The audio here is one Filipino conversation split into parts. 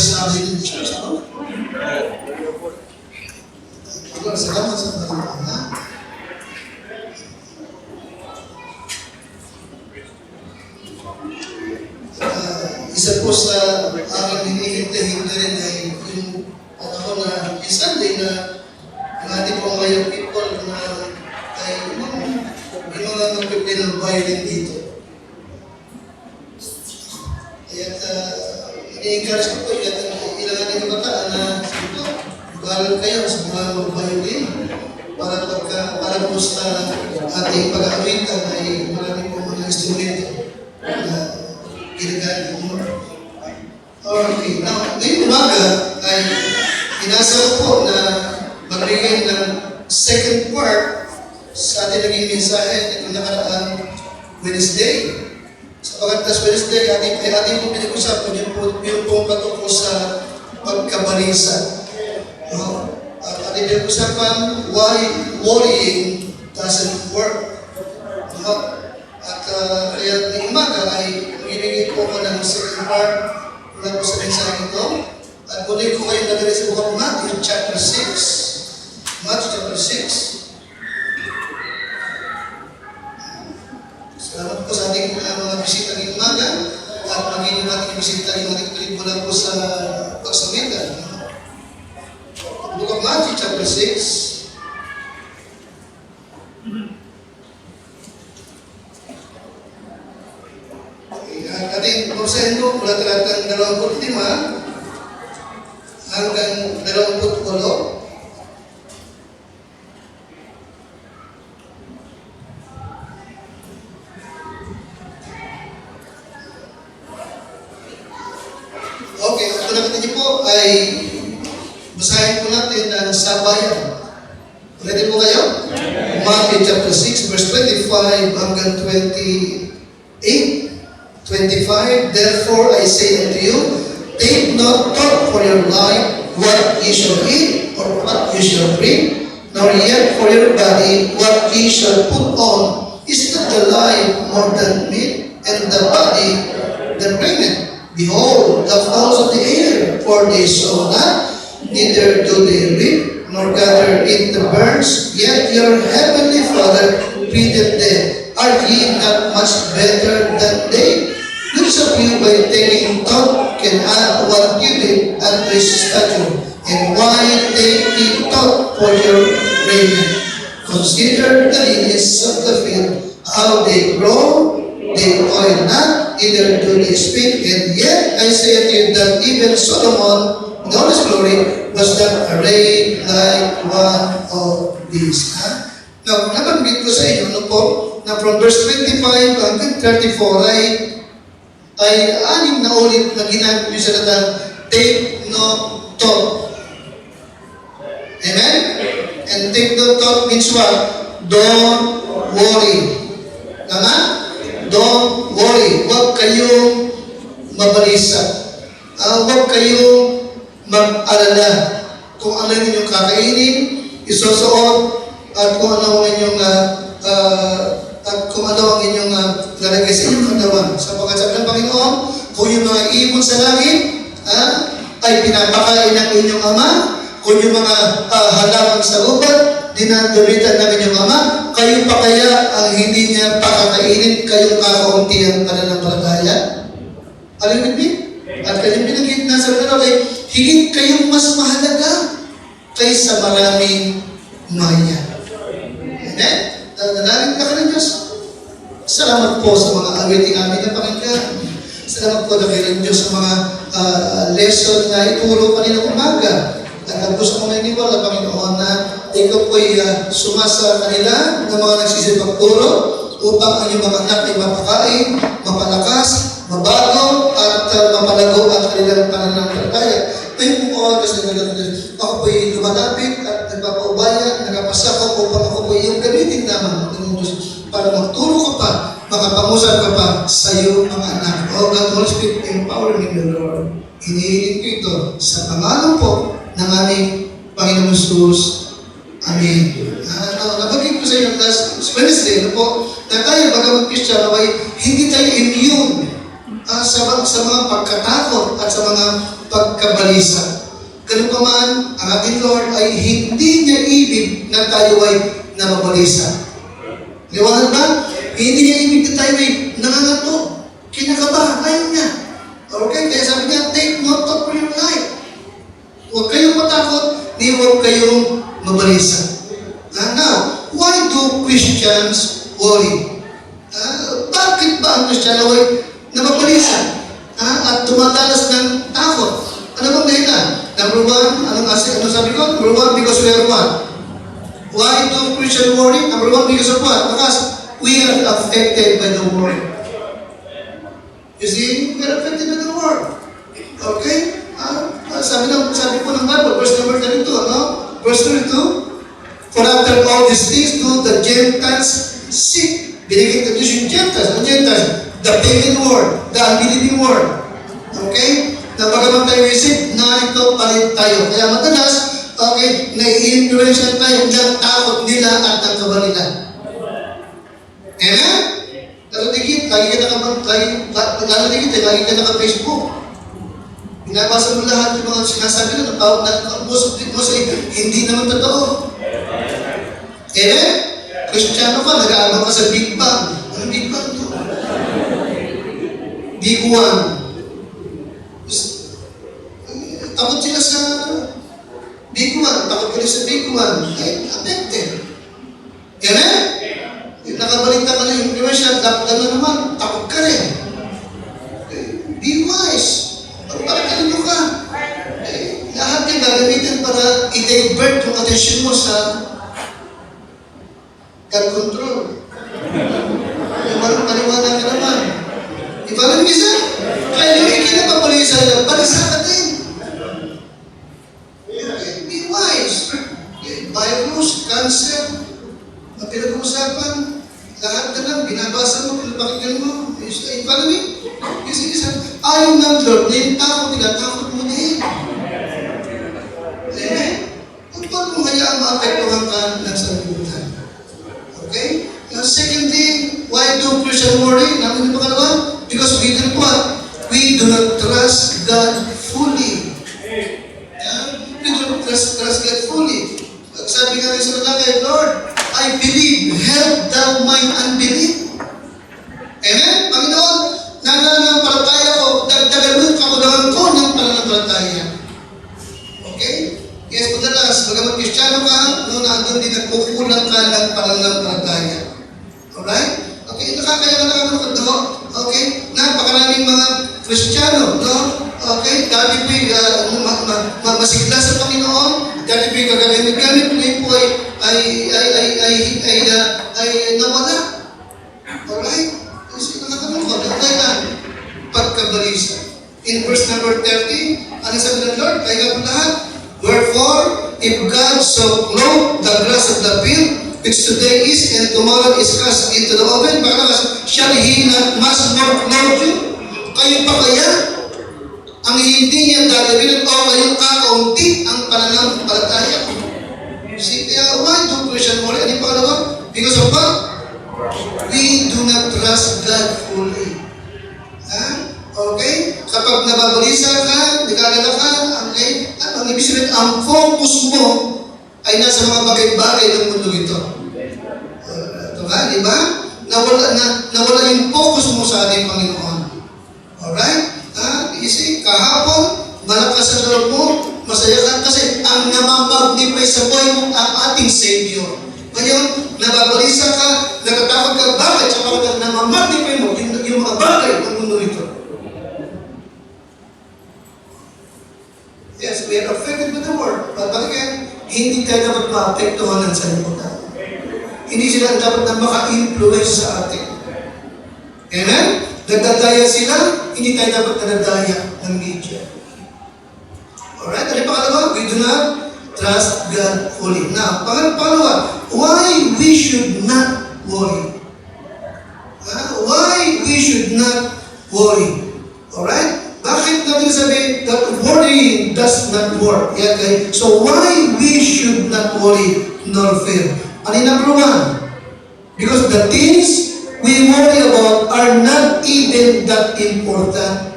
sinasabi ng church, no? Salamat sa pagkakita. Isa po sa aking hinihintay-hintay rin ay yung panahon na minsan din na yung ating pong ngayon people na ay yung mga nagpipin ng violin dito. Kaya ini-encourage ko po ilang ating kabataan na ito, bagal kayo sa mga violin para po sa ating pag-aawitan ay marami po mga instrumento na ginagamit mo. Okay, now, ngayong umaga ay inasa ko po na magbigay ng second part sa ating naging mensahe itong nakaraang Wednesday. Sapagkat last Wednesday, ating po pinag-usapan yung pong patungkol sa pagkabalisa. At ating pinag-usapan why worrying doesn't work. At kaya ng umaga ay ibigay ko ng second part mula po sa mensahe ito. At muli ko kayo nagdala sa buka Matthew chapter 6. Matthew chapter 6. Salamat po sa ating mga bisita ng umaga at magiging ating bisita ng ating pelikula po sa pagsamita. Book of Matthew chapter 6. Ating basahin ko mula talatang 25 hanggang 28. Okay, ang panakita niyo po ay basahin po natin ang sabayan. Ready po kayo? Matthew chapter 6 verse 25 hanggang 28. 25, therefore I say unto you, take not thought for your life, what ye shall eat, or what ye shall drink, nor yet for your body, what ye shall put on. Is not the life more than meat, and the body than raiment? Behold, the fowls of the air, for they sow not, neither do they reap, nor gather in the barns, yet your heavenly Father feedeth them. Are ye not much better than they? Which of you by taking thought can add 1 cubit unto his stature? And why take ye thought for your raiment? Consider the lilies of the field, how they grow, they toil not, neither do they spin. And yet I say unto you that even Solomon, in all his glory, was not arrayed like one of these. Now, nabanggit ko sa inyo, ano po, na from verse 25 hanggang 34 ay 6 na ulit na ginamit yung salitang take no thought. Amen? And take no thought means what? Don't worry. Tama? Don't worry. Huwag kayong mabalisa. Huwag kayong mag-alala kung ano yung kakainin, isusuot, at kung ano ang inyong lalagay sa inyong katawan. Sapagkat sabi ng Panginoon, kung yung mga ibon sa langit ay pinapakain ng inyong ama, kung yung mga halaman sa gubat, dinadamitan ng inyong ama, kayo pa kaya ang hindi niya pakakainin, kayong kakauntihan pananampalataya? Alam niyo? At kanyang pinagigit na sa mga ay higit kayong mas mahalaga kaysa maraming maya. Amen? Nanalangin ka ng Diyos. Salamat po sa mga awiting amin na pakinggan. Salamat po na kayo ng Diyos sa mga lesson na ituro kanina umaga. At gusto ko naniniwala, Panginoon, na ikaw po'y sumasa kanila ng mga nagsisipagturo upang ang iyong mga anak ay mapakain, mapalakas, mabago, at mapalago ang kanilang pananampalataya. Ngayon po oras na nagdadala, ako po'y lumalapit at nagpapaubaya, nagapasa ko upang ako po'y iyong gamitin naman ng Diyos para magturo ka pa, makapamusap ka pa sa iyong mga anak. O God, Holy Spirit, empower me, the Lord. Hinihiling ko ito sa pangalan po ng aming Panginoon Jesus. Amen. Nabagay ko sa inyo last Wednesday, po, na tayo, bagamat Christian, ay hindi tayo immune sa mga pagkatakot at sa mga pagkabalisa. Ganun pa man, ang ating Lord ay hindi niya ibig na tayo ay nababalisa. Liwanag ba? Hindi niya ibig na tayo ay nangangato, kinakabahan, ayaw niya. Okay? Kaya sabi niya, take note of your life. Huwag kayong matakot, ni huwag kayong mabalisa. Now, why do Christians worry? Bakit ba ang Kristiyano ay nababalisa? At tumatalas ng takot? Ano bang dahilan? Number one, ano sabi ko? Number one, because we are what? Why do Christians worry? Number one, because of what? Because we are affected by the world. You see, we are affected by the world. Okay? Sabi po ng Bible, verse number 32, ano? Verse 32, for after all these things do the Gentiles seek. Binigay ito yung Gentiles. Ang Gentiles, the pagan world, the unbelieving world. Okay? Na bagaman tayo isip, narito pa rin tayo. Kaya madalas, okay, nai-influensya tayo ng takot nila at ng kaba nila. Amen? Lalo dikit, lagi ka naka-Facebook. Binabasa mo lahat yung mga sinasabi na most hindi naman totoo. Amen? Kristiyano ka, nag-aabang ka sa Big Bang. Ano Big Bang ito? Big One. Takot sila sa Big One. Takot ka rin sa Big One. Ay, affected. Amen? Nakabalita ka na yung primasya, gano'n naman, takot ka rin. Be wise. Pagpapalino ka. Lahat yung gagamitin para i-divert yung attention mo sa God control. Paliwanag ka naman. Di ba lang isa? Kaya yung ikinapabalisa lang, balisa ka din. Be wise. Virus, cancer, ang pinag-uusapan, lahat ka lang, binabasa mo, pinapakinggan mo. Paano mo? Kasi ayaw ng Lord na yung takot nila, takot mo din. Amen? Huwag pa kung hayaan maapektuhan ka ng sanlibutan. Okay? Now, secondly, why do Christians worry? Namin yung pangalawa? Because we do what? We do not trust God fully. We do not trust God fully. Sabi nga rin sa lalaki, Lord, I believe, help thou my unbelief. Amen? Panginoon, nananampalataya ko, dagdagan mo yung kakulangan ko ng pananampalataya. Okay? Yes, madalas, bagamat Kristiyano ka, noon nandun din nagkukulang ka ng pananampalataya. Alright? Okay, nakakaya ka nakakaroon ko, okay? Napakaraming mga Kristiyano, no? Okay, dati po'y masigla sa Panginoon, dati po'y kagamit-gamit, ngayon po ay nawala. Alright? Kasi nakakaroon ko, kailan? Pagkabalisa. In verse number 30, ano sabi ng Lord? Kaya nga po lahat, wherefore, if God so clothe the grass of the field, which today is and tomorrow is cast into the oven, shall He not much more clothe you? Kayo pa kaya? Ang hindi niya gagawin o kayong kakaunti ang pananampalataya. See, kaya why do Christian worry? Ano yung pangalawa? Because of what? We do not trust God fully. Okay? Kapag nababalisa ka, nagkagala ka, okay? Ang ibig sabihin, ang focus mo ay nasa mga bagay-bagay ng mundo ito. Ito ba? Di ba? Nawala yung focus mo sa ating Panginoon. Alright? Isip, kahapon, malakas ang loob mo, masaya ka kasi ang namamagnify sa buhay mo ang ating Savior. Ngayon, nababalisa ka, natatakot ka, bakit? Sa pagkat namamagnify mo yung mga bagay ng mundo ito. Yes, we are affected by the world. But again, hindi tayo dapat maapektuhan ng sanlibutan. Hindi sila dapat na maka-influence sa atin. Amen? Nagdadaya sila, hindi tayo dapat nadadaya ng media. Alright? Ano yung pangalawa? We do not trust God fully. Now, pangalawa, why we should not worry? Why we should not worry? Alright? Bakit natin sabihin that worrying does not work? Yeah, okay? So, why we should not worry nor fear? Ano yung number one? Because the things we worry about are not even that important.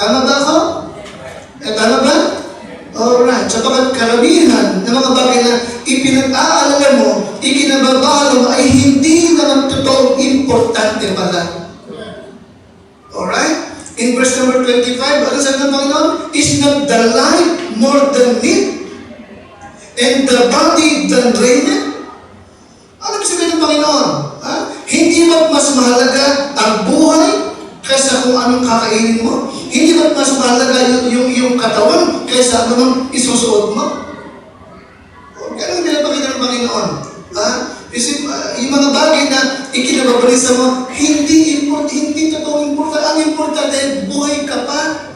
Tama ba ako? Tama ba? Alright. Sapagat karamihan ng mga bagay na ipinag-aalala mo, ikinababalo mo, ay hindi naman totoong importante pala. Alright? In verse number 25, ano sabi ng Panginoon? Is not the life more than meat? And the body than raiment? Ano ibig sabihin ng Panginoon? Ha? Hindi ba mas mahalaga ang buhay kaysa kung anong kakainin mo? Hindi ba mas mahalaga yung katawan kaysa anong isusuot mo? Ganun pinapakita ng Panginoon. Ha? Isip, yung mga bagay na ikinababalisa mo, hindi totoong importante. Ang importante, buhay ka pa.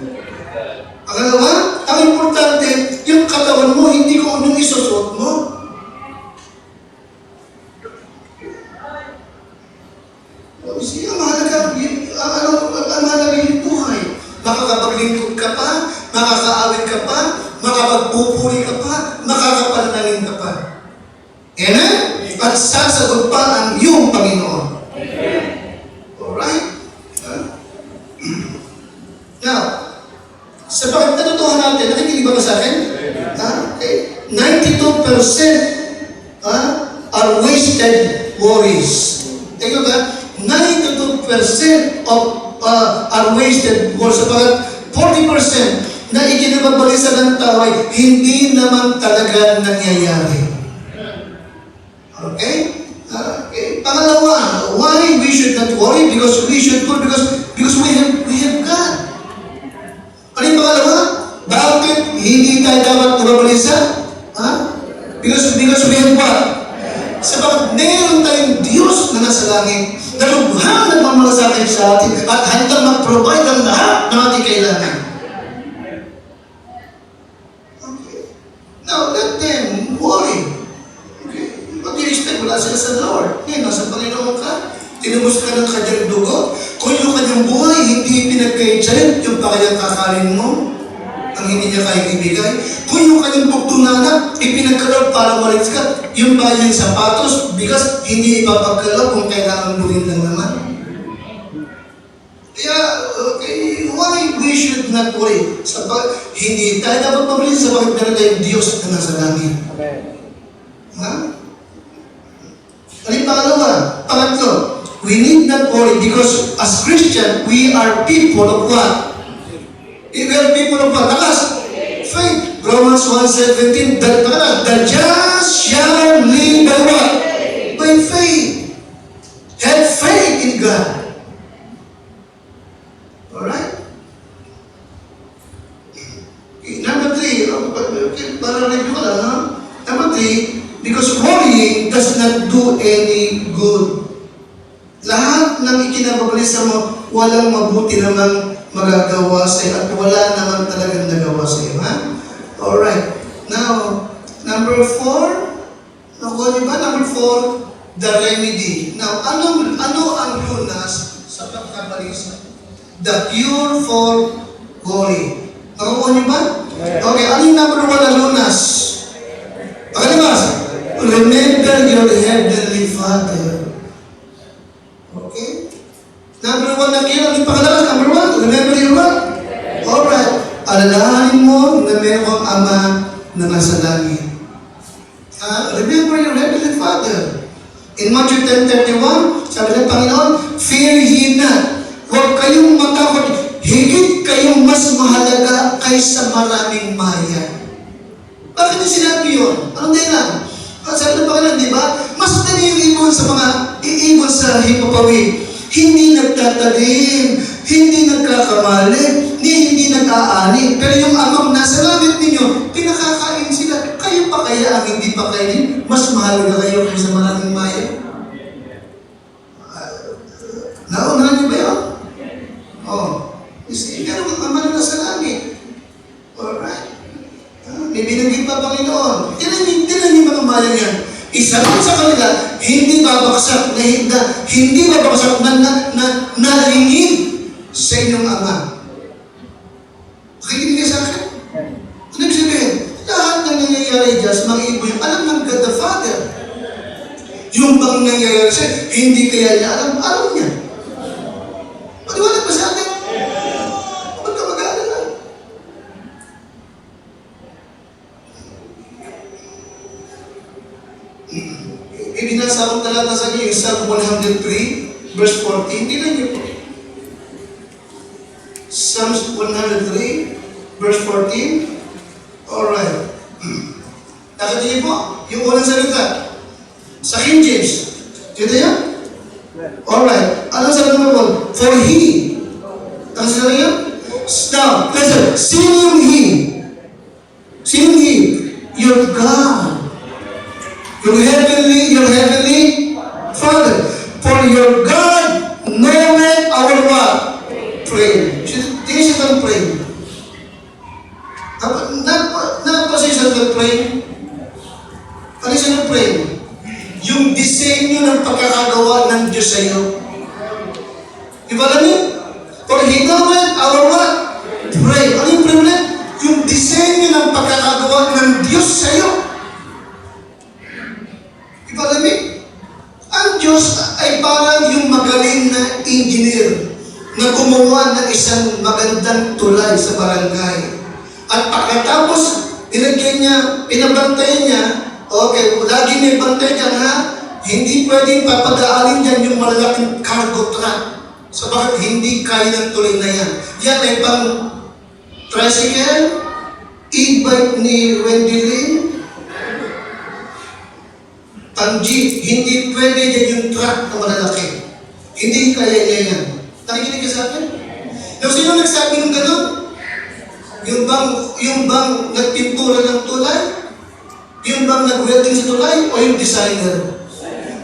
Pangalawa, ang importante, yung katawan mo, hindi kung anong isusuot mo. Ang mahalaga yung buhay. Makakapaglingkod ka pa, makakaawit ka pa, makapagpupuri ka pa, makakapanalangin ka pa. Amen? At sasagot pa ang iyong Panginoon. Alright? Now, sa pagkatutuhan natin, nakikinig ba sa akin? Okay. 92% are wasted worries. Tingnan ka, 92% are wasted worries. Sapagat 40% na ikinababalisa ng tao ay hindi naman talaga nangyayari. Okay? Pangalawa, why we should not worry? Because we have God. Ano yung pangalawa? Bakit hindi tayo dapat nababalisa? Because we have what? Sabagat meron tayong Diyos na nasa langit na lubhang nagmamalasakit sa atin at handang mag-provide ang lahat ng ating kailangan. Okay. Now, let them worry. What do you expect? Wala sila sa Lord. Ngayon, nasa Panginoon ka. Tinubos ka ng kanyang dugo. Kung yung kanyang buhay, hindi pinagkait sa'yo, yung pa kanyang kakarin mo, ang hindi niya kayang ibigay. Kung yung kanyang bugtunana, ipinagkalaw para malis ka, yung ba yung sapatos, bigas, hindi ipapagkalaw kung kailangan lurin lang naman. Kaya, okay, why we should not worry? Hindi tayo dapat mabilis sa bakit meron tayong Diyos na nasa langit. Ha? Ano yung pangalawa? Pangatlo, we need not worry because as Christian, we are people of what? We are people of what? Lakas. Faith. Romans 1:17, the just shall live by what? By faith. Have faith in God. Alright? Okay, number 3, para review ko lang, ha? Number 3, because worrying does not do any good. Lahat ng ikinababalisa mo, walang mabuti namang magagawa sa'yo at wala naman talagang nagawa sa'yo, ha? Alright. Now, number 4, nakuha niyo ba? Number 4, the remedy. Now, ano ang lunas sa pagkabalisa? The cure for worry. Nakuha niyo ba? Okay, ano yung number 1 na lunas? Okay ba? Remember your heavenly Father. Okay? Number 1 na cure. Ano yung pangalawa? Number 1, remember your what? Alright. Alalahanin mo na meron kang Ama na nasa langit. Remember your heavenly Father. In Matthew 10:31, sabi ng Panginoon, fear ye not. Huwag kayong matakot. Higit kayong mas mahalaga kaysa maraming maya. Bakit niya sinabi yun? Anong dahilan? Sabi ng Panginoon, di ba? Mas dali yung ibon sa mga iibon sa hipapawid. Hindi nagtatalim, hindi nagkakamali, hindi nag-aani. Pero yung amang nasa langit ninyo, pinakakain sila. Kayo pa kaya ang hindi pa kainin? Mas mahalaga kayo kaysa maraming maya? Naunahan niyo ba yun? Pero ang ama na nasa langit. Alright. May binanggit pa Panginoon. Tinan yung mga maya yan. Isa lang sa kanila, hindi babaksak na nalingin sa inyong Ama. Nakikinig kayo sa akin? Ano ibig sabihin? Lahat ng nangyayari dyan sa mga ibo yung alam ng God the Father. Yung bang nangyayari siya, hindi kaya niya alam niya. Paliwanag ba sa atin? Huwag ka mag-aalala. binabasa akong talata sa inyo, yung Psalm 103, verse 14. Tingnan niyo po. Psalms 103, verse 14. Alright. Nakita niyo po, yung unang salita. Sa King James. Kita niyo? Alright. Ano sabi mo po? For He. Ang sabi niyo? Now, listen. Sing He. Sing He. Your God. Your heavenly Father. For your God knoweth our what? Pray. Tingnan siya ng pray. Napasay siya ng pray. Ano siya ng pray? Yung disenyo ng pagkakagawa ng Diyos sa iyo. Di ba alam niyo? For He knoweth our what? Pray. Ano yung pray ulit? Yung disenyo ng pagkakagawa ng Diyos sa iyo. Di ba alam niyo? Ang Diyos ay parang yung magaling na engineer na gumawa ng isang magandang tulay sa barangay. At pagkatapos, nilagyan niya, pinabantayan niya, okay, lagi may bantay dyan ha, hindi pwedeng papadaanin dyan yung malalaking cargo truck. Sabagat hindi kaya ng tulay na yan. Yan ay pang tricycle, e-bike ni Wendy Lynn, pang jeep, hindi pwede dyan yung truck na malalaki. Hindi kaya niya yan. Nakikinig ka sa akin? Now, sino nagsabi ng gano'n? Yung bang nagpintura ng tulay? Yung bang nag-welding sa tulay? O yung designer?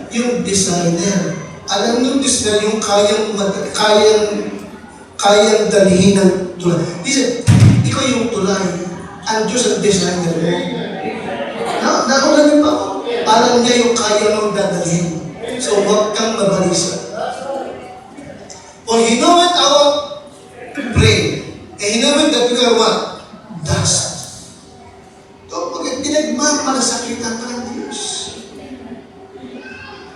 Yung designer. Alam nyo, designer, yung kayang dalhin ng tulay. Listen, ikaw yung tulay. Ang Diyos ang designer mo. Naulan niyo pa ako. Alam niya yung kaya mong dadalhin. So, huwag kang mabalisa. For He knoweth our pray. And He knoweth that we are what? Dust. So, pag pinagmamalasakitan ka ng Diyos.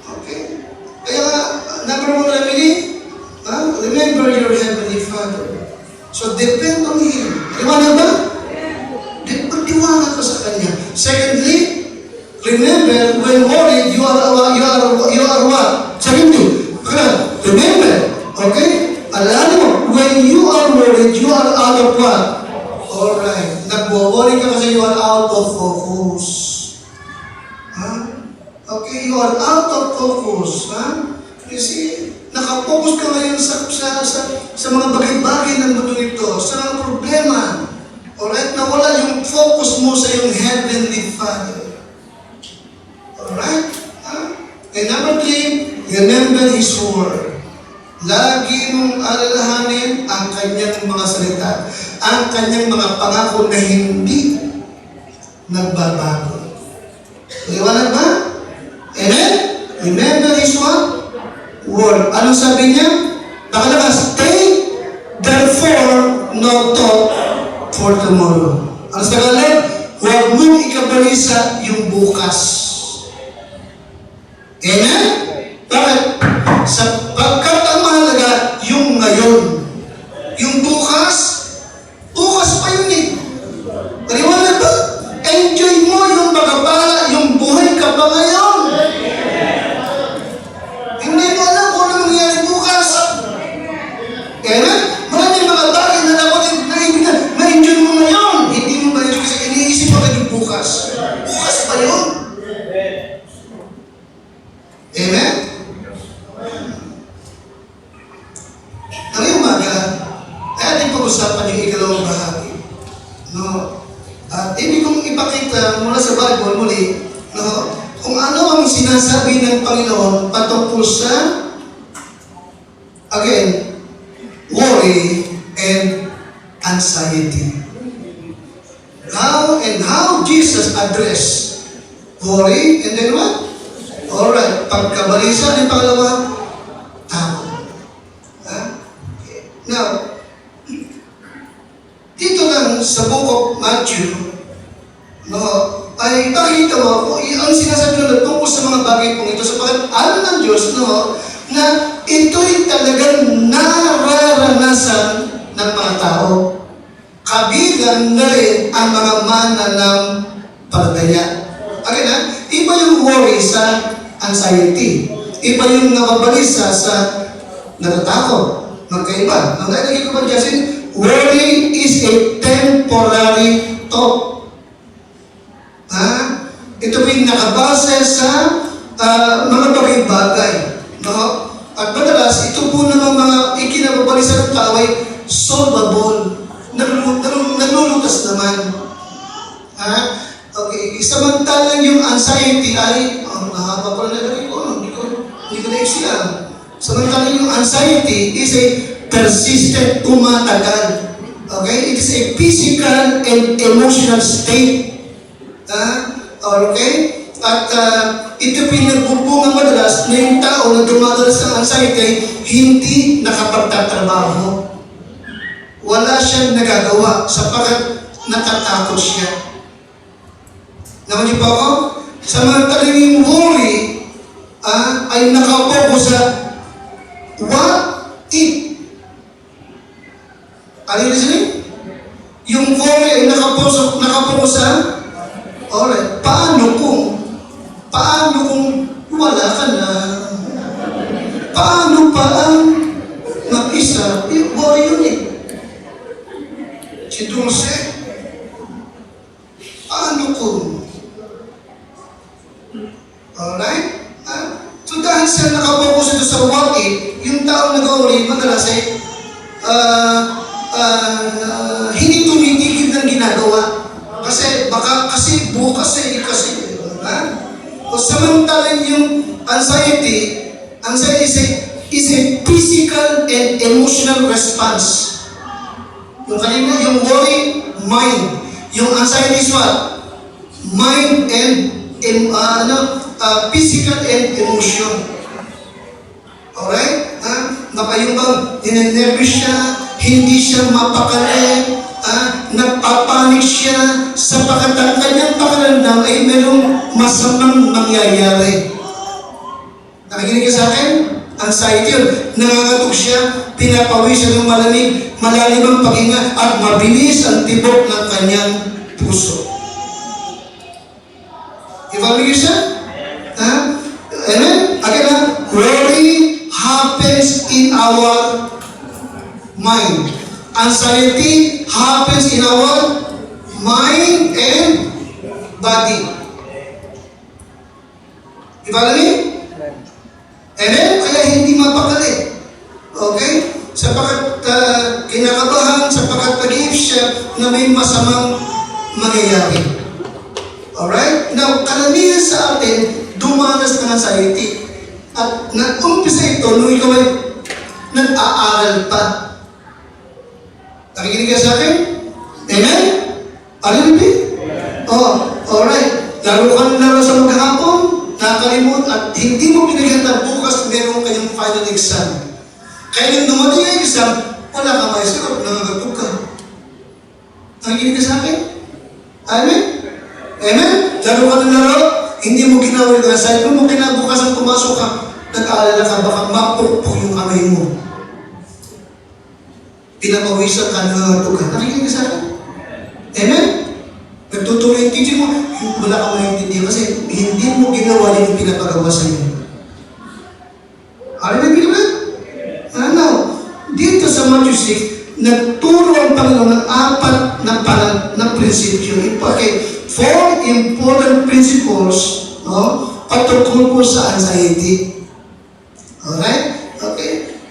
Okay? Kaya, number one remedy, remember your Heavenly Father. So, depend on Him. Aliwanag ba? Pagtiwala ka sa Kanya. Secondly, remember, when worried, you are what? Secondly, remember, okay? Alam mo, when you are worried, you are out of what? Alright. Nagwo-worry ka kasi you are out of focus. Okay, you are out of focus. You see, nakapokus ka ngayon sa mga bagay-bagay ng mundo nito, sa mga problema. Alright? Nawala yung focus mo sa yung Heavenly Father. Alright? And number 3, remember His Word. Lagi mong alalahanin ang Kanyang mga salita, ang Kanyang mga pangako na hindi nagbabago. Liwanag ba? Amen? Remember His Word. Anong sabi niya? Nakalabas, take therefore no thought for tomorrow. Ano sa kalan? Huwag mong ikabalisa yung bukas. Amen? Bakit? Sapagkat ang mahalaga yung ngayon. Yung bukas pa yun eh. Paliwanag ba? Enjoy mo yung pagkabala, yung buhay ka pa ngayon. Hindi mo alam kung ano mangyayari bukas. Amen? Maraming mga bagay na dapat na-enjoy mo ngayon. Hindi mo ma-enjoy kasi iniisip mo kayo bukas. Bukas pa yun. Amen? Ngayong umaga, ay ating pag-usapan yung ikalawang bahagi. No? At ibig kong ipakita mula sa Bible muli, no? Kung ano ang sinasabi ng Panginoon patungkol sa, again, worry and anxiety. How Jesus addressed worry and then what? Alright, pagkabalisa ng pangalawa, takot. Now, dito lang sa book of Matthew, no, ay nakita mo kung ang sinasabi nila tungkol sa mga bagay pong ito sapagkat alam ng Diyos, no, na ito'y talagang nararanasan ng mga tao. Kabilang na rin ang mga mananampalataya. Okay na? Iba yung worry sa anxiety. Iba yung nababalisa sa natatakot. Magkaiba. Ang nagiging ko ba kasi, worry is a temporary thought. Ito po yung nakabase sa mga bagay-bagay. No? At madalas, ito po naman mga ikinababalisa ng tao ay solvable. Naglulutas naman. Okay. Samantalang yung anxiety ay, mahaba pala nalagay ko, hindi ko na-explain. Samantalang yung anxiety is a persistent, tumatagal. Okay? It is a physical and emotional state. Okay? At ito pinagbubunga madalas na yung tao na dumadalas ng anxiety ay hindi nakapagtatrabaho. Wala siyang nagagawa sapagkat natatakot siya. Naman niyo po ako? Samantalang yung worry ay nakapokus sa what if. Are you listening? Yung worry ay nakapokus sa alright, paano kung wala ka na? Paano pa ang mag-isa? Worry yun eh. Si Dulce, paano kung? Alright? So dahil siya nakapokus ito sa what if, yung taong nag-worry, madalas ay hindi tumitigil ng ginagawa. Kasi bukas O samantalang yung anxiety is a physical and emotional response. Yung kanina, yung worry, mind. Yung anxiety is what? Mind and physical and emotion. Alright? Yung bang ninenervous siya, hindi siya mapakali, nagpapanik siya sapagkat ang kanyang pakiramdam ay merong masamang mangyayari. Nakikinig ka sa akin? Anxiety yun. Nangangatog siya, pinapawis siya ng malalim ang paghinga at mabilis ang tibok ng kanyang puso. Ipaligid siya? Amen? Again na, worry happens in our mind. Anxiety happens in our mind and body. Ipaligid? Amen? Kaya hindi mapakali. Okay? Sapagkat kinakabahan, sapagkat nag-iip siya na may masamang mangyayari. Alright? Now, karamihan sa atin, dumanas ng anxiety. At nag-umpisa ito nung ikaw ay nag-aaral pa. Nakikinig ka sa akin? Amen? Alright? Alright. Lalo ka laro sa maghapon, nakakalimut at hindi mo pinagyan na bukas meron kayong final exam. Kaya nung dumating ang exam, wala ka maisip, nangagatog ka. Nakikinig ka sa akin? Amen? Amen? Lalo ka ng laro, hindi mo ginawa yung assignment mo, kinabukasan pumasok ka, nag-aalala ka, baka mapukpok yung kamay mo. Pinapawisan ka, nangagatog ka. Nakikinig ka sa akin? Amen? Nagtutuloy yung teaching mo, wala ka maintindihan kasi hindi mo ginawa yung pinapagawa sa iyo. Alam mo ba? Now, dito sa Matthew 6, nagturo ang Panginoon ng apat na prinsipyo. Okay, 4 important principles patungkol po sa anxiety. Alright? Okay.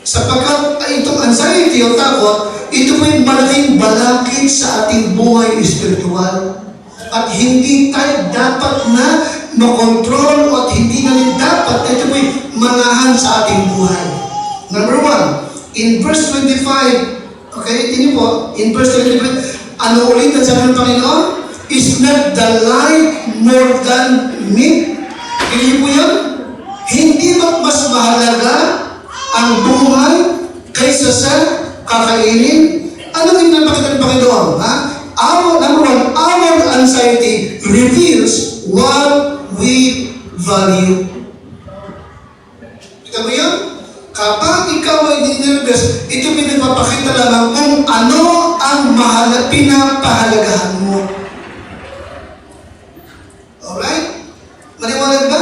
Sapagkat itong anxiety o takot, ito po yung malaking balakid sa ating buhay espiritual. At hindi tayo dapat na makontrol at hindi na rin dapat ito po yung manahan sa ating buhay. Number 1, in verse 25, okay, tingin po, in verse 25, ano ulit ang sabi ng Panginoon? Is not the life more than meat? Tingin po yun? Hindi ba mas mahalaga ang buhay kaysa sa kakainin? Ano yung napakita ng Panginoon? Number 1, our anxiety reveals what we value. Kita mo yun? Kapag ikaw ay ninervous, ito pinagpapakita lamang kung ano ang pinapahalagahan mo. Alright? Maliwanag ba?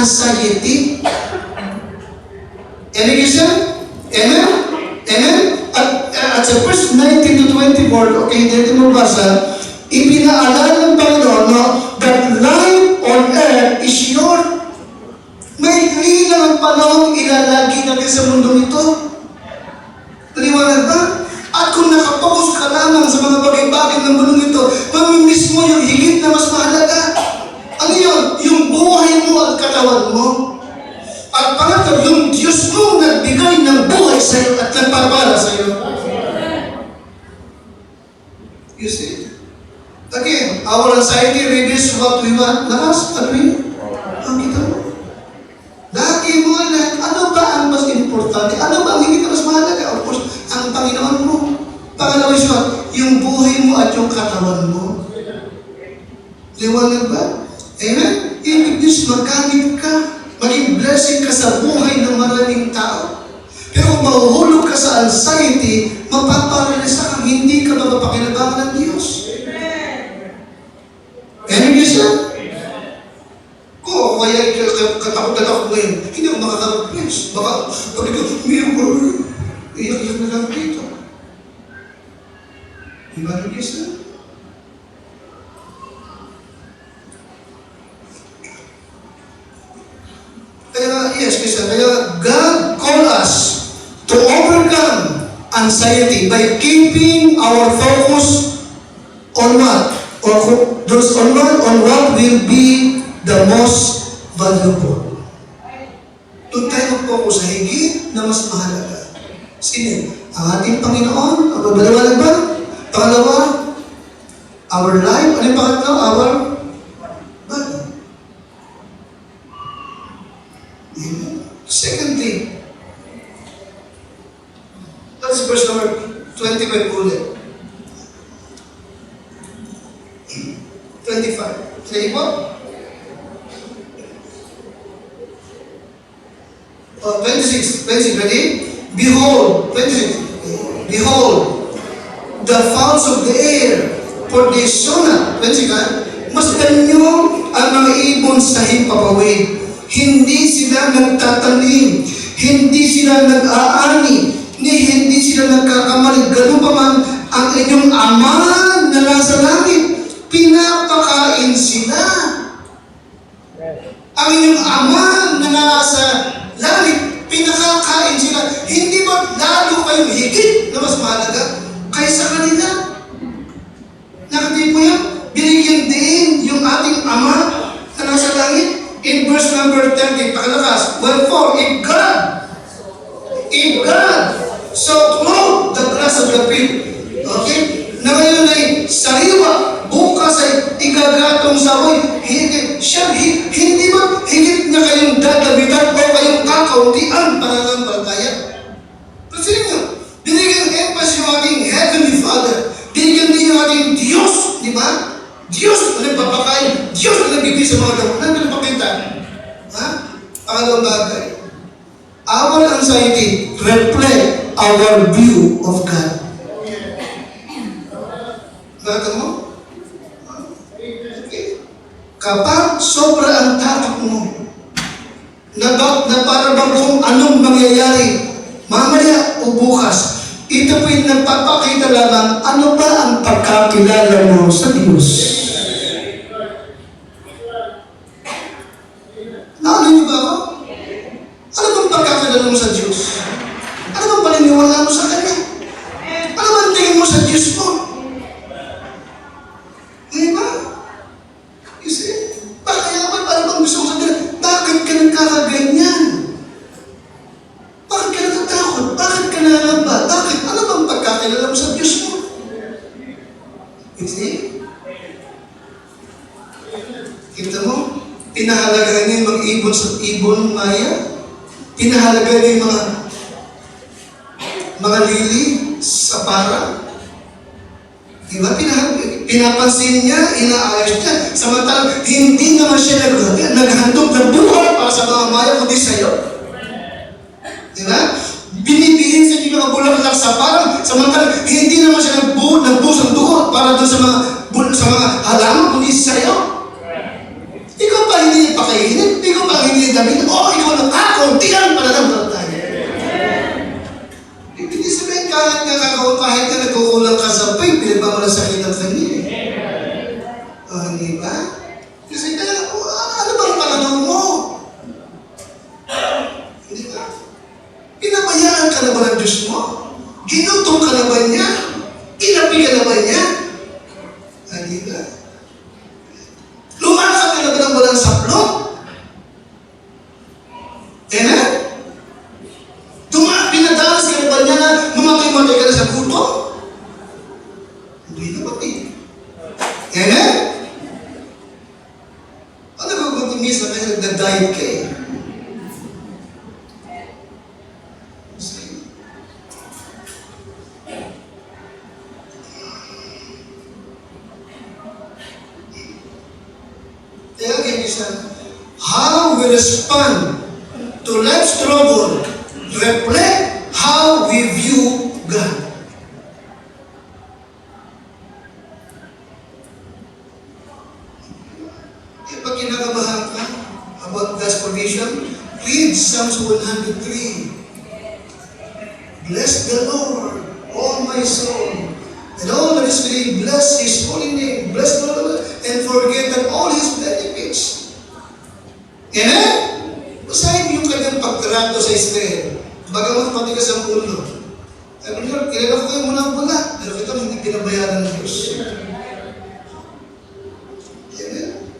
anxiety. Any reason? Amen? Amen? At sa verse 19 to 24, okay, dito mo basa, ipinaalala ng Panginoon, no, that life on earth is short. May lang ang panahon ilalagi natin sa mundong ito. Naliwanag ba? At kung nakapokus ka lamang sa mga bagay-bagay ng mundong ito, mamimiss mo yung higit na mas mahalaga. Ano yun? Yung buhay mo at katawan mo. At pangatlo, yung Diyos mo nagbigay ng buhay sa iyo at nagpapala sa iyo. You see? Again, our anxiety reveals what we want. Lakas, ano yun? Ang kita mo. Lagi mo alam, ano ba ang mas importante? Ano ba ang higit na mas mahalaga? Of course, ang Panginoon mo. Pangalawa is what? Yung buhay mo at yung katawan mo. Liwanag ba? Amen? Ibig Diyos, magamit ka. Maging blessing ka sa buhay ng maraming tao. Pero kung mahuhulog ka sa anxiety, mapaparalisa kang hindi ka mapapakinabangan ng Diyos. Amen, Diyos yan? Kung ako kaya katakot ako ngayon, hindi ako makakapag-bless. Baka, pag ito, mayroon ko, iyak-iyak na lang dito. Amen, Diyos yan? Kaya, yes, Christian, kaya God called us to overcome anxiety by keeping our focus on what? On what will be the most valuable. Doon tayo mag-focus sa higit na mas mahalaga. Sino? Ang ating Panginoon? Ang mabalawalag ba? Pangalawa, our life. Ano yung pangatlo? Our body. Secondly, that's verse number 25 ulit. 25. Say po? 26. 26, ready? Behold, 26. Behold, the fowls of the air, for they sow not. 26, masdan nyo ang mga ibon sa himpapawid. Hindi sila nagtatanim, hindi sila nag-aani, hindi sila nagkakamali. Ganun pa man ang inyong Ama na nasa langit, pinapakain sila. Ang inyong Ama na nasa langit, pinakakain sila. Hindi ba lalo kayong higit na mas mahalaga kaysa kanila? Nakati po yan? Binigyan din yung ating Ama na nasa langit. In verse number 30, pakalakas, wherefore, if God so clothe the grass of the field, okay, na ngayon ay sariwa, bukas ay igagatong saboy, hindi ba higit na kayong dadabitan o kayong kakauntian pananampalataya? Pansinin nyo, binigyan ng emphasis yung ating Heavenly Father, binigyan din yung ating Diyos, di ba? Diyos na nagpapakain, Diyos na nagbibigay sa mga tao. Nandun ang pakita. Ha? Pangalawang bagay. Our anxiety reflect our view of God. Nakata mo? Okay. Kapag sobra ang takot mo, na para bang kung anong mangyayari, mamaya o bukas, ito po yung nagpapakita lamang ano ba ang pagkakilala mo sa Diyos. Naano niyo ba ako? Ano bang pagkakilala mo sa Diyos? Ano bang paniniwala mo sa Kanya? Ano bang tingin mo sa Diyos mo? Diba? You see? Kaya paano bang gusto mo sabihin? Bakit ka nagkakaganyan? Bakit ka natatakot? Bakit ka nangamba? Bakit? Ano bang pagkakilala mo sa Diyos mo? You see? Kita mo? Pinahalagahan niya yung mga ibon sa ibon maya. Pinahalagahan niya yung mga lili sa para. Diba? Pinapansin niya, inaayos niya. Samantalang hindi naman siya naghandog ng buhay para sa mga maya kundi sa'yo. Diba? Binibihin sa inyo mga bulaklak sa parang, samantalang hindi naman siya nagbusang dugo para doon sa mga halaman kundi sa'yo. Ikaw pa hindi pakainin, ikaw pa hindi ni David, ikaw na ako, tiyan pananampalataya. Hindi sabihin kahit na nagkukulang ka sa faith, pinagmamalasakit ang kanya. Di ba? Kasi ano bang pananaw mo? Hindi ba? Pinabayaan ka na ba ng Diyos mo? Ginutong ka na ba niya? Inapi ka na ba niya? Di ba? Lumakad ka na ba ng walang saplot? Pinadalas ka na ba niya na mamatay-matay ka na sa gutom? Hindi na ba? Ano ba magmimisa kasi nagda-diet ka eh? Kaya kinisa, how we respond to life's trouble reflect how we view God. Pag kinakabahan ka about God's provision, read Psalms 103. Bless the Lord, all my soul, and all that is within, bless His holy name. Bless the Lord, and forget that all His benefits. Amen? Basahin yung kanyang pagtrato sa Israel. Bagamat matigas ang ulo. Sabi niyo, kilala ko kayo muna wala. Pero kita hindi pinabayaran ng Diyos. Amen?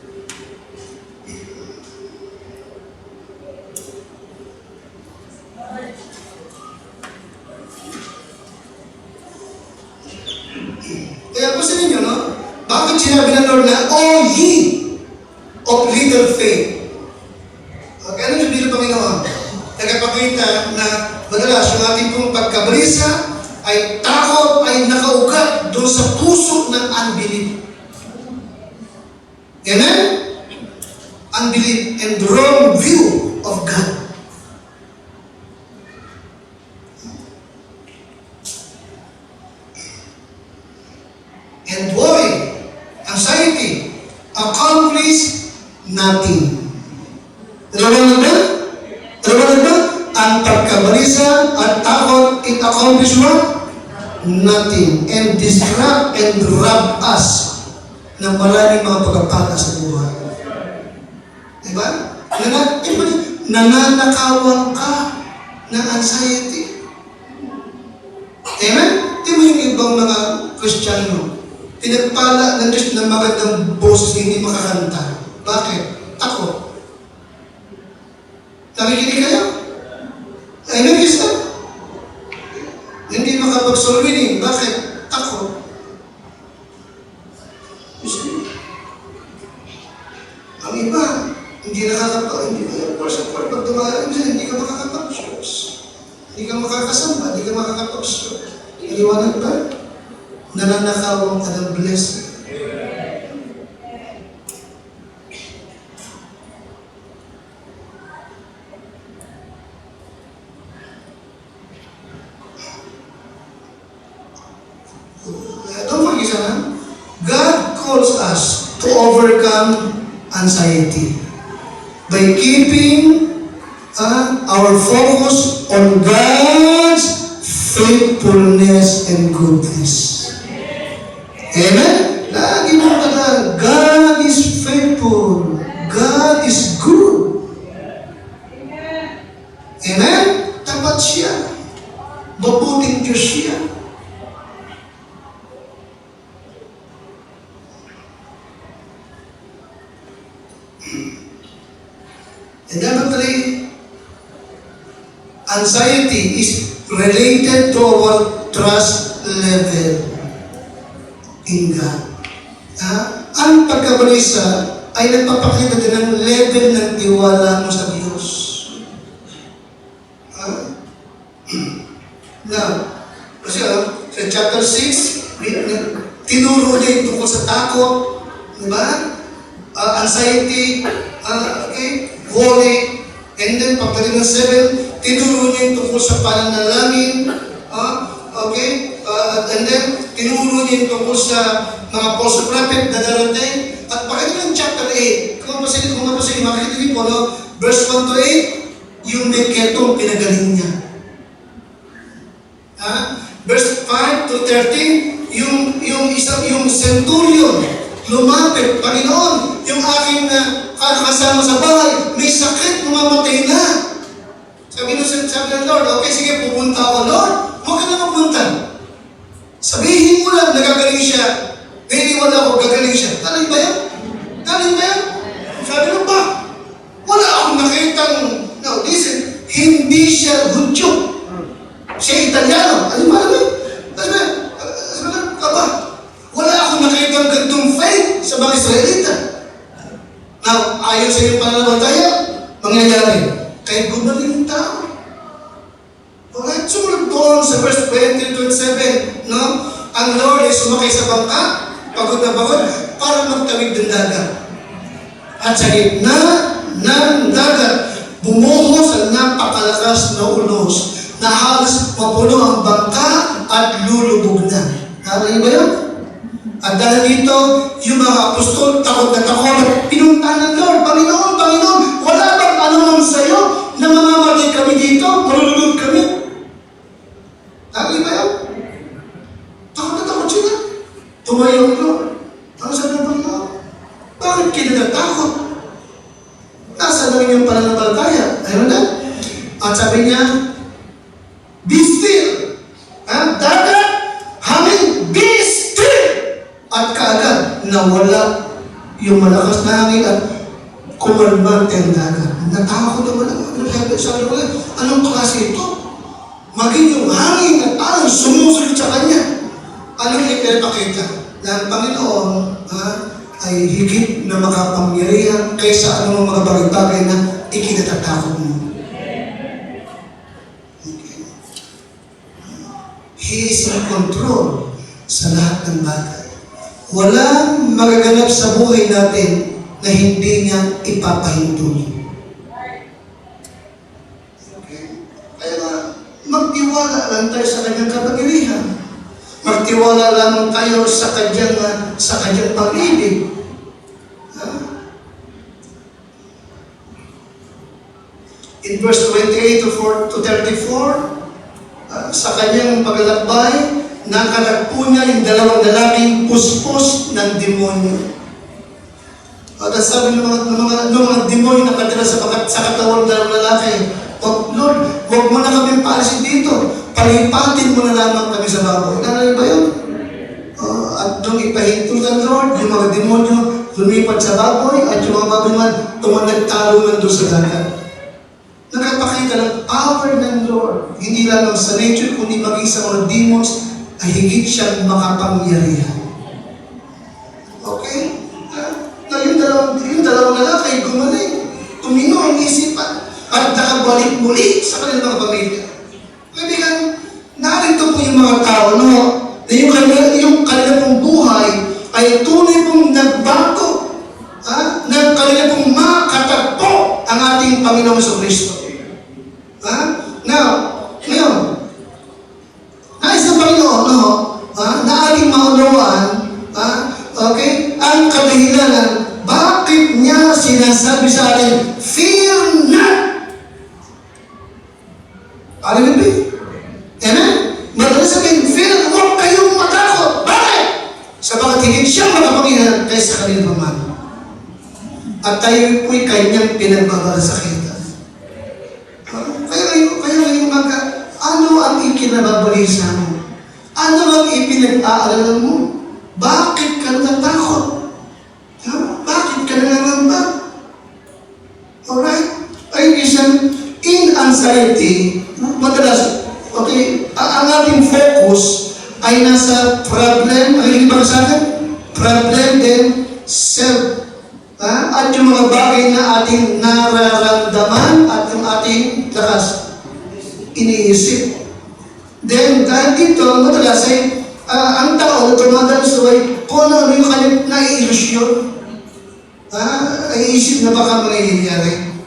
Kaya po sa ninyo, no? Bakit sinabi ng Lord na, O ye of little faith? Okay, ano yung bilang Panginoon? Nagpapakita na madalas yung ating pong pagkabalisa ay takot ay nakaugat doon sa puso ng unbelief. Amen? Unbelief and wrong view of God. And worry, anxiety, accomplish nothing. Talagang ba? Ang pagkabalisa at takot, it accomplish what? Nothing. And distract and rob us ng maraming mga pagpapala sa buhay. Diba? Nananakawan ka ng anxiety. Amen? Di mo yung ibang mga Kristiyano, pinagpala ng Diyos ng magandang boses hindi makakanta. Bakit? Takot. Nakikinig kayo? Amen, Krista? Hindi makapag-solving. Bakit? Takot. Ang iba, hindi pag dumaan, hindi ka makakapag-shows. Hindi ka makakasamba, hindi ka makakapag-shows. Iniwanan ba? Nananakawang ka ng blessing. Don't forget sana, God calls us to overcome anxiety by keeping our focus on God's faithfulness and goodness. Amen? Lagi mo pala, God is faithful. God is good. Amen? Tapat siya. Mabuting Diyos siya. And number 3, anxiety is related to our trust level in God. Ang pagkabalisa ay nagpapakita din ng level ng tiwala mo sa Diyos. Now, kasi sa chapter 6, tinuro niya yung tungkol sa takot, di ba? Anxiety, worry, and then pagdating ng 7, tinuro niya yung tungkol sa pananalangin, and then tinuro niya yung tungkol sa mga false prophet na darating, at pagdating ng chapter 8, kung mapasin, makikita niyo po, no? verse 1 to 8, yung may ketong pinagaling niya. Verse 5 to 13, yung centurion, lumapit, Panginoon, yung aking kasama sa bahay, may sakit, mamamatay na. Sabi ng Lord, okay, sige, pupunta ako, Lord, huwag ka na magpunta. Sabihin mo lang, nagagaling siya. Naiiwan ako, gagaling siya. Galing ba yan? Galing ba yan? Sabi ng ba? Wala akong nakitang, no, listen, hindi siya Hudyo. Siya Italiano. Ano ba naman? Sabi ng, aba, wala akong nakitang gantong faith sa mga Israelita. Now, ayon sa iyong pananampalataya, mangyayari. Kahit gumaling yung tao. Alright, sumunod doon sa verse 20-27, no? Ang Lord ay sumakay sa bangka, pagod na pagod, para magtawid ng dagat. At sa gitna ng dagat, bumuhos ang napakalakas na ulos na halos mapuno ang bangka at lulubog na. Nakakaya ba yun? At dahil dito, yung mga apostol, takot na takot, pinunta ng Lord, Panginoon, Panginoon, wala bang anumang sa'yo na mamamatay kami dito, malulunod kami? Nakakaya ba yun? Takot na takot sila. Tumayo ang Lord. Ano sabi ng Panginoon? Bakit kayo natatakot? Nasa lang yung pananampalataya. Ayun na. At sabi niya, be still. Dagat, hangin, be still. At kaagad, nawala yung malakas na hangin at kumalma ang dagat. Natakot naman ang sabi ko, anong klase ito? Maging yung hangin at parang sumusunod sa kanya. Anong ipinapakita? Na ang Panginoon ay higit na makapangyarihan kaysa anong mga bagay-bagay na ikinatatakot mo. Okay. He is in control sa lahat ng bagay. Walang magaganap sa buhay natin na hindi niya ipapahintulot. Okay? Kaya nga, magtiwala lang tayo sa kanyang kapangyarihan. Magtiwala lang tayo sa kanyang pag-ibig. In verse 28 to 34, sa kanyang paglalakbay, nakatagpo niya yung dalawang lalaking puspos ng demonyo. At sabi ng mga demonyo na nakatira sa katawan ng dalawang lalaki, Lord, huwag mo na kami paalisin dito. Palipatin mo na lamang kami sa baboy. Nanay ba yun? At nung ipahintol ng Lord, yung mga demonyo lumipat sa baboy at yung mga baboy naman tumanagtalungan doon sa dagat. Nakapakita ng power ng Lord. Hindi lamang sa nature, kundi maging sa mga demons ay higit siyang makapangyarihan. Okay? Na yung dalawang lalaki gumaling. Tumino ang isipan at nakabalik muli sa kanilang mga pamilya. Kaibigan, narito po yung mga tao, no? Na yung kanilang pong buhay ay tunay pong nagbago. Na kanilang pong makatagpo ang ating Panginoong Kristo. Now, ngayon, nais ng Panginoon, no? Na ating maunawaan, okay, ang kadahilanan, bakit niya sinasabi sa atin, fear not! Alam mo? Amen? Madalas sabihin, fear, huwag kayong matakot. Bakit? Sabagat higit siyang makapangyarihan kaysa kanilang pamana. At tayo po'y kanyang pinagbabalsakitan. Kaya ngayong mga, ano ang ikinababalisa mo? Ano ang ipinag-aaralan mo? Bakit ka natatakot? Bakit ka nangangamba? Alright? Ay, isang in anxiety, madalas, okay, ang ating focus ay nasa problem, ang ibang sa akin, problem then self. At yung mga bagay na ating nararamdaman at yung ating lakas, iniisip. Then, dahil dito, madalas ay, ang tao na tumadaan sa way, kung ano yung kanyang nai-ilusyon, ay isip na baka mangyayari.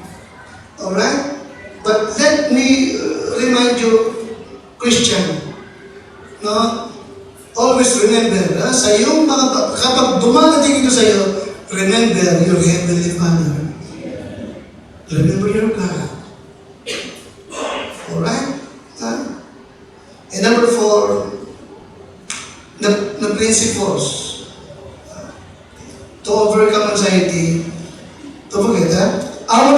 Alright? But let me remind you, Christian, no? Always remember, sa iyong mga, kapag dumadating ito sa iyo, remember your Heavenly Father. Remember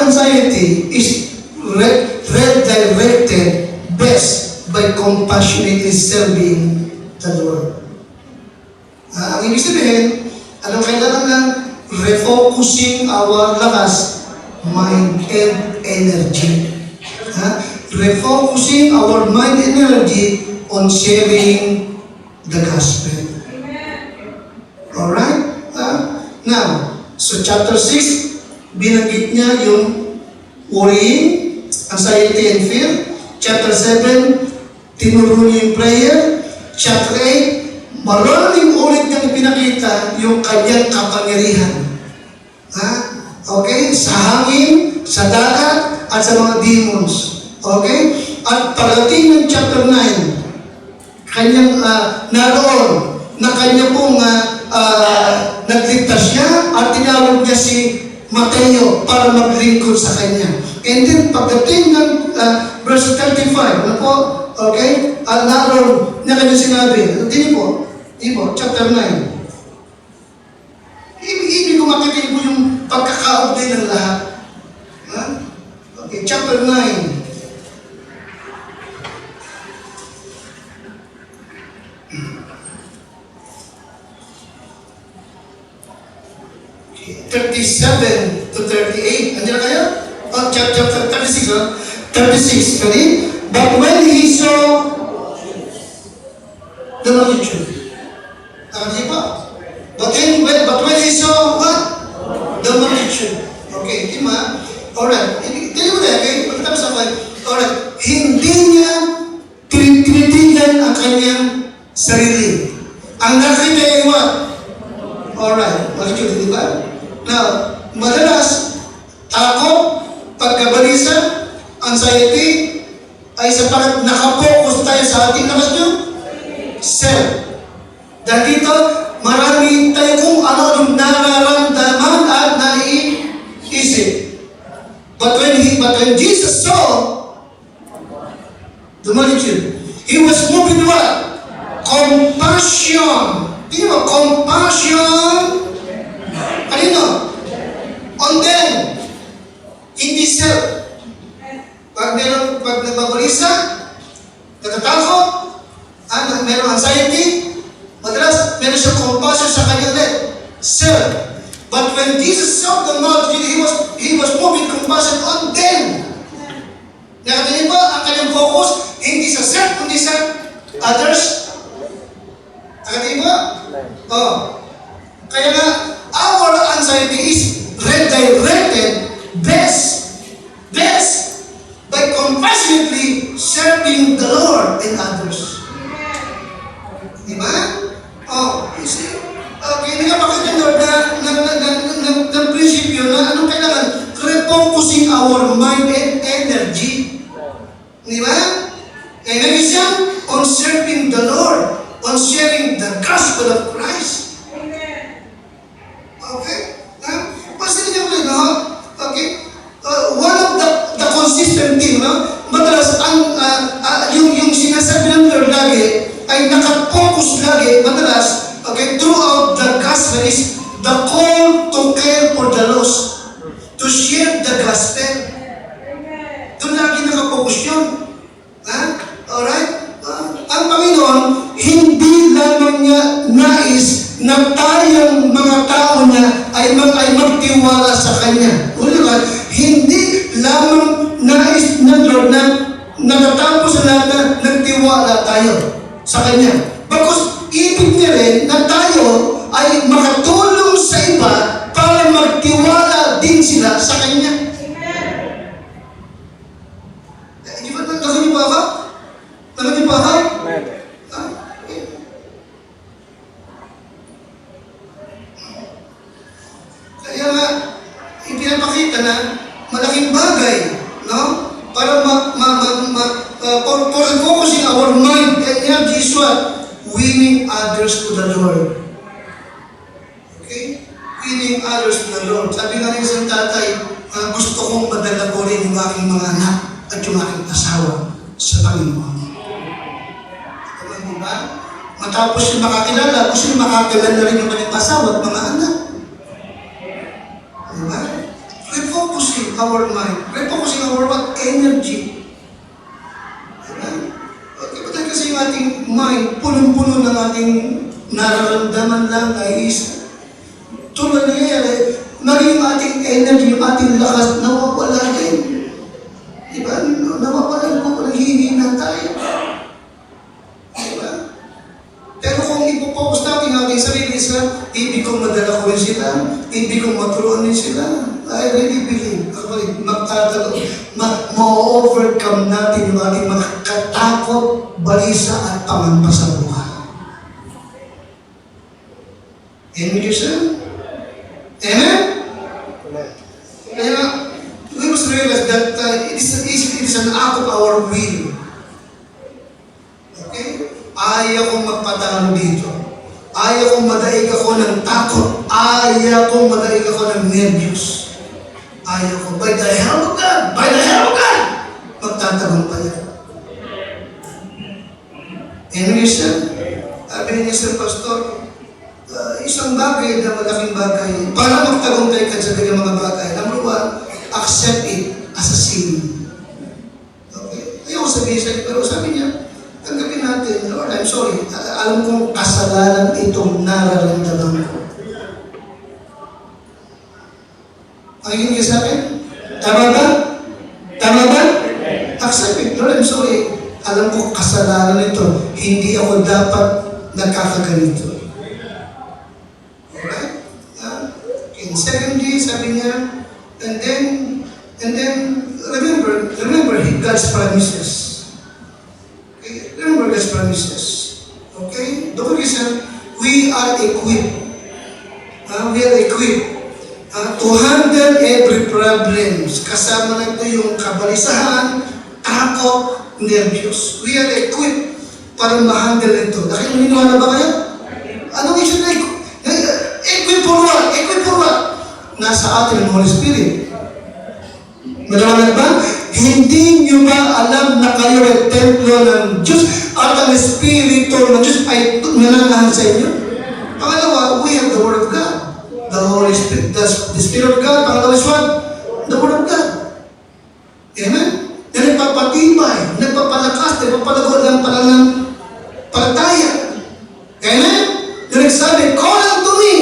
anxiety is redirected best by compassionately serving the Lord. Ang ibig sabihin, anong kailangan lang? Refocusing our lakas, mind, and energy. Refocusing our mind and energy on sharing the gospel. Alright? Now, so chapter 6, binanggit niya yung worrying, anxiety, and fear. Chapter 7, tinuro niya yung prayer. Chapter 8, maraming ulit niyang pinakita yung kanyang kapangyarihan. Okay? Sa hangin, sa dagat, at sa mga demons. Okay? At pagdating ng chapter 9, kanyang naroon na kanya pong nagligtas siya at tinawag niya si Mateo para maglingkod sa kanya. And then pagdating ng verse 35, ano po? Okay? Naroon niya kanya sinabi, hindi po, chapter 9. Ibig ko makikita po yung pagkakaugay ng lahat. Okay, chapter 9. Okay, 37 to 38. Andiyan na kayo? Chapter 36, 36, kali. But when he saw the multitude, nakakita pa? But when he saw what? The multitude. Okay, ima. Alright. Tell you that, okay? Pagkatapos ako, alright. Hindi niya tinitigan ang kanyang sarili. Ang nakita ay what? Alright. Multitude, di ba? Now, madalas, takot, pagkabalisa, anxiety, ay sapagat nakapokus tayo sa ating lakas nyo? Self. Dahil dito, marami tayo kung ano yung nararamdaman at naiisip. But when Jesus saw the multitude, He was moved with what? Compassion. Tingnan mo, compassion. Kanino? On them. Hindi self. Pag nagbabalisa, natatakot, meron anxiety, madalas, meron siyang compassion sa kanyang self. But when Jesus saw the multitude, He was moving compassion on them. Nakatayin ba ang kanyang focus? Hindi sa self, kundi sa others. Nakatayin ba? Kaya nga, our anxiety is redirected best by compassionately serving the Lord and others. Diba? You see? Okay, nagpapakita Lord ng prinsipyo na anong kailangan? Refocusing our mind and energy. Diba? Kaya nga isa, on serving the Lord, on sharing the gospel of Christ. Okay? Pastor niyo ulit, no? Okay? One of the consistent thing, no? Madalas, yung sinasabi ng Lord lagi, ay nakafocus lagi, madalas, okay, throughout the gospel is the call to care for the lost, to share the gospel. Doon lagi nakafocus yun. Alright? Ang Panginoon, hindi lamang niya nais na tayong mga tao niya ay magtiwala sa Kanya. Ulit, hindi lamang nais ng Lord na natatapos sa lahat na nagtiwala tayo sa Kanya. Because ibig niya rin na tayo ay makatulong sa iba para magtiwala din sila sa Kanya. Di ba nagkakani ba ka? Nagkakani ba ka? Kaya nga, ipinapakita na malaking bagay, no? Para for focusing our mind and energy is what? Winning others to the Lord. Okay? Winning others to the Lord. Sabi nga rin sa tatay, gusto kong madala ko rin yung aking mga anak at yung aking asawa sa Panginoon. Diba? Matapos yung makakilala, gusto yung makakilala rin yung kanyang asawa at mga anak. Diba? Refocus refocusing our mind. Refocusing our what? Energy. Diba? Kapag kasi yung ating mind, punong-puno ng ating nararamdaman lang ay isa. Tulad nangyayari, maging yung ating energy, yung ating lakas, nawawala din. Diba? Nawawala ko, naghihina tayo. Diba? Pero kung ipopokus natin ang ating sarili sa ibig kong madala ko rin sila, ibig kong maturuan rin sila, I really believe, magtatalo, ma-overcome natin yung ating mga katakot, balisa at pangamba sa buhay. Amen, you sir? Amen? Kaya, we must realize that it is an act of our will. Okay? Ayaw kong magpatalo dito. Ayaw kong madaig ako ng takot. Ayaw kong madaig ako ng nervyos. Ayaw ko, by the help of God, magtatagumpayan. Amen, sir? Sabi niya, Sir Pastor, isang bagay na malaking bagay, para magtagumpay ka sa ganyan mga bagay, number one, accept it as a sin. Okay? Ayaw ko sabihin sa'yo, pero sabi niya, tanggapin natin, Lord, I'm sorry, alam kong kasalanan itong nararamdaman ko. Pakikinig ka sa akin? Tama ba? Tama ba? Accept it. Lord, I'm sorry. Alam ko kasalanan ito. Hindi ako dapat nagkakaganito. Alright? Okay. Secondly, sabi niya, and then, remember God's promises. Okay? Remember God's promises. Okay? Don't forget, sir, we are equipped. We are equipped. To handle every problem. Kasama na ito yung kabalisahan, takot, nervyos. We are equipped para ma-handle ito. Nakininiwala ba kayo? Anong issue na equip for what? Equip for what? Nasa atin ang Holy Spirit. Madawalan ba? Hindi nyo ba alam na kayo ay templo ng Diyos at ang Espiritu ng Diyos ay nananahan sa inyo? Pangalawa, we have the Word of God. The Holy Spirit, the Spirit of God, pangalawa is what? The Word of God. Amen? Na nagpapatibay, nagpapalakas, nagpapalago ng palataya. Amen? Na nagsabi, call unto me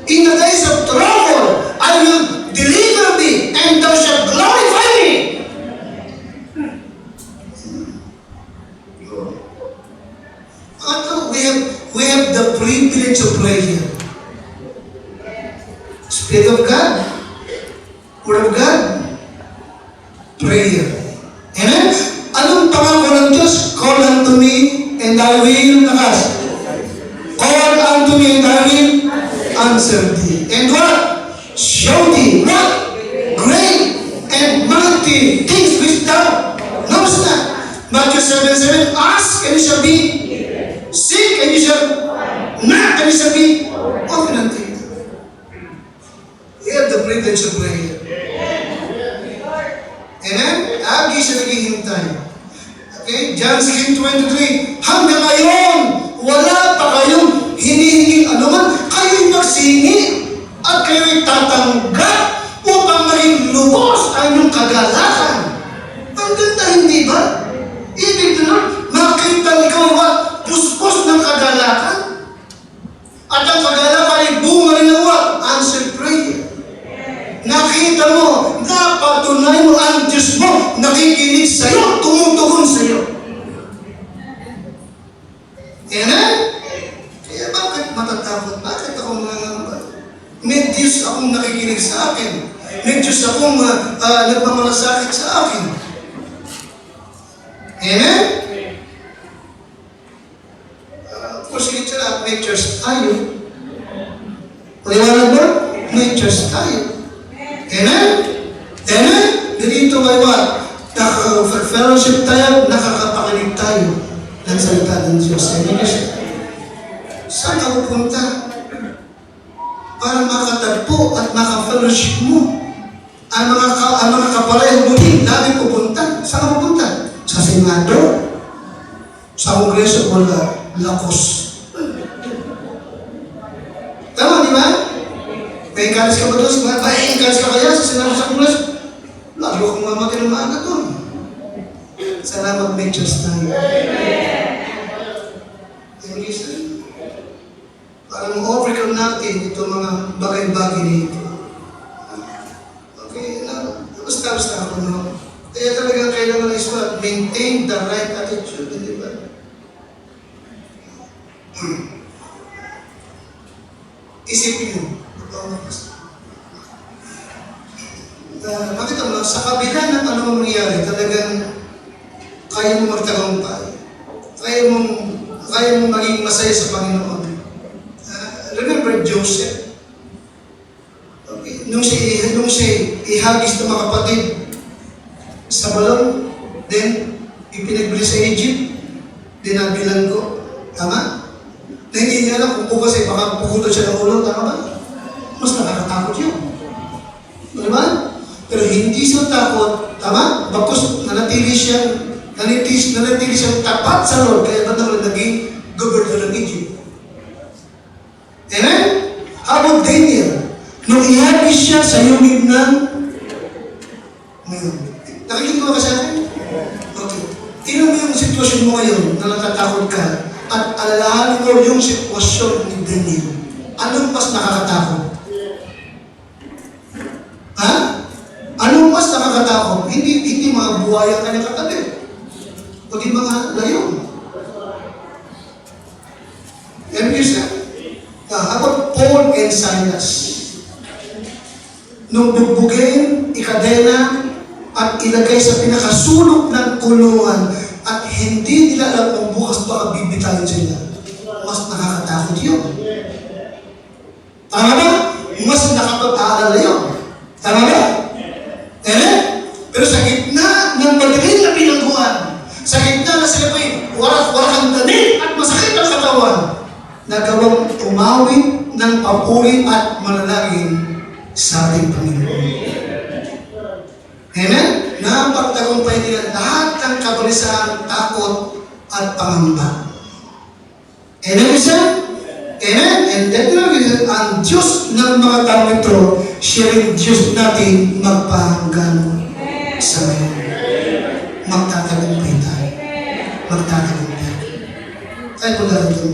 in the days of trouble, I will deliver thee, and thou shalt glorify me. We have the privilege of prayer. Spirit of God, Word of God, prayer. Amen? Anong pangako ng Diyos? Call unto me and I will call unto me and I will answer thee. And what? Show thee what? Great and mighty things which thou knowest not. Matthew 7:7, ask and you shall be, seek and you shall knock and you shall be open unto you. We have the privilege of prayer. Amen? Agi siya naghihintay. Okay? John 16:23, hanggang ngayon, wala pa kayong hinihinging anuman, kayo'y magsingi at kayo'y tatanggap upang maging lubos ang inyong kagalakan. Ang ganda, hindi ba? Ibig na makita ikaw what? Puspos ng kagalakan. At ang kagalakan ay bunga rin ng what? Answered prayer. Nakita mo, napatunay mo ang Diyos mo, nakikinig sa'yo, tumutugon sa'yo. Amen? Kaya bakit matatakot? Bakit ako mangangamba? May Diyos akong nakikinig sa akin. May Diyos akong nagmamalasakit sa akin. Amen? Of course, hindi siya may church tayo. Paliwanag ba? May church tayo. Amen? Amen? Dito ay what? Fellowship tayo, nakakapakinig tayo ng salita ng Diyos. Amen? Saan ka pupunta? Para makatagpo at makafellowship mo. Ang mga kapareho mo din, dami pupunta. Saan ka pupunta? Sa Senado? Sa Kongreso o Lakos? Tama, di ba? May encourage ka ba doon? May encourage ka kaya sa Senado sa Kongreso? ayokong mamatay ng maaga doon. Salamat, may Diyos tayo. Listen, parang overcome natin ito mga bagay-bagay nito. Okay, basta ako, no? Kaya talagang kailangan na maintain the right attitude, di ba? Isipin mo. Nakita mo, sa kabila ng ano mangyayari, talagang kaya mo magtagumpay. Kaya mo maging masaya sa Panginoon. Remember Joseph? Okay. Nung siya ihagis ng mga kapatid sa balon, then ipinagbili sa Egypt, dinabilan ko. Tama? Na hindi niya alam kung bukas ay baka pugutan siya ng ulo. Tama ba? Mas nakakatakot yun. Diba? Pero hindi siya takot. Tama? Bakos nanatili siyang tapat sa Lord, kaya ba naman naging governor ng Egypt? Amen? How about Daniel? Nung ihagis siya sa yungib ng ngayon. Nakikita mo ka sa akin? Okay. Tingnan mo yung sitwasyon mo ngayon na natatakot ka at alalahanin mo yung sitwasyon ni Daniel. Anong mas nakakatakot? Ha? Anong mas nakakatakot? Hindi mga buhaya kanyang katabi. Kundi mga layon. Every year, how about Paul and Silas? Nung bugbugin, ikadena, at ilagay sa pinakasulok ng kulungan, at hindi nila alam kung bukas baka bibitayin sila. Mas nakakatakot yun. Tama ba? Mas nakapag-aalala yun. Tama ba? Pero sa gitna ng madilim na pinangguan, sa gitna na sila po'y warak-warakang tanin at masakit ang katawan, nagawang tumawid ng papuri at manalangin sa ating Panginoon. Amen? Napagtagumpay nila lahat ng kabalisan, takot at pangamba. Amen, isa? Amen? And definitely, ang Diyos ng mga tao ito, siya rin Diyos natin magpahanggan sa ngayon. Magtatagumpay tayo. Magtatagumpay. Tayo po dahil ito.